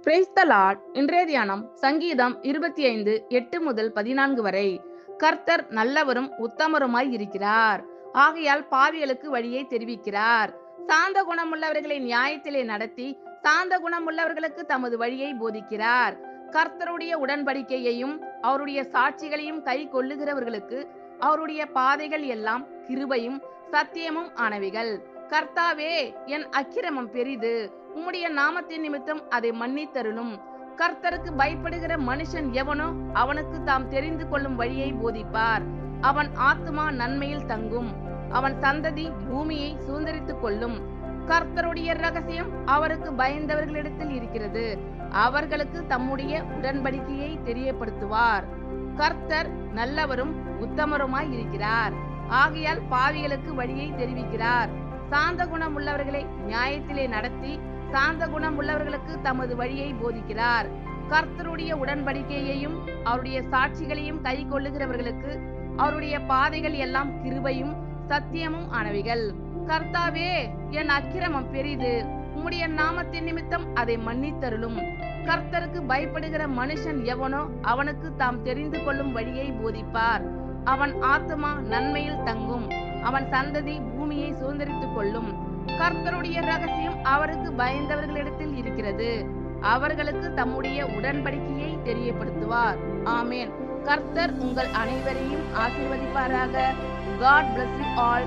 Praise the Lord. இன்றைய தியானம் சங்கீதம் 25 8 முதல் 14 வரை. கர்த்தர் நல்லவரும் உத்தமருமாய் இருக்கிறார், ஆகையால் பாவிகளுக்கு வழியை தெரிவிக்கிறார். சாந்த குணமுள்ளவர்களை நியாயத்திலே நடத்தி சாந்த குணமுள்ளவர்களுக்கு தமது வழியை போதிக்கிறார். கர்த்தருடைய உடன்படிக்கையையும் அவருடைய சாட்சிகளையும் கை கொள்ளுகிறவர்களுக்கு அவருடைய பாதைகள் எல்லாம் கிருபையும் சத்தியமும் ஆனவைகள். கர்த்தாவே, என் அக்கிரமம் பெரிது, உம்முடைய நாமத்தின் நிமித்தம் அதை மன்னித்தருளும். கர்த்தருக்கு பயப்படுகிற மனுஷன் எவனோ அவனுக்கு தாம் தெரிந்து கொள்ளும் வழியை போதிப்பார். அவன் ஆத்துமா நன்மையில் தங்கும், அவன் சந்ததி பூமியை சுதந்தரித்துக் கொள்ளும். கர்த்தருடைய ரகசியம் அவருக்கு பயந்தவர்களிடத்தில் இருக்கிறது, அவர்களுக்கு தம்முடைய உடன்படிக்கையை தெரியப்படுத்துவார். கர்த்தர் நல்லவரும் உத்தமருமாய் இருக்கிறார், ஆகையால் பாவிகளுக்கு வழியை தெரிவிக்கிறார். சாந்த குணம் உள்ளவர்களை நியாயத்திலே நடத்தி சாந்த குணம் உள்ளவர்களுக்கு தமது வழியை போதிக்கிறார். கர்த்தருடைய உடன்படிக்கையையும் அவருடைய சாட்சிகளையும் கை கொள்ளுகிறவர்களுக்கு அவருடைய பாதைகள் எல்லாம் கிருபையும் சத்தியமும் ஆனவைகள். கர்த்தாவே, என் அக்கிரமம் பெரிது, உம்முடைய நாமத்தின் நிமித்தம் அதை மன்னித்தருளும். கர்த்தருக்கு பயப்படுகிற மனுஷன் எவனோ அவனுக்கு தாம் தெரிந்து கொள்ளும் வழியை போதிப்பார். அவன் ஆத்துமா நன்மையில் தங்கும், அவன் சந்ததி பூமியை சுதந்தரித்துக் கொள்ளும். கர்த்தருடைய ரகசியம் அவருக்கு பயந்தவர்களிடத்தில் இருக்கிறது, அவர்களுக்கு தம்முடைய உடன்படிக்கையை தெரியப்படுத்துவார். ஆமேன். கர்த்தர் உங்கள் அனைவரையும் ஆசீர்வதிப்பாராக. God bless you all.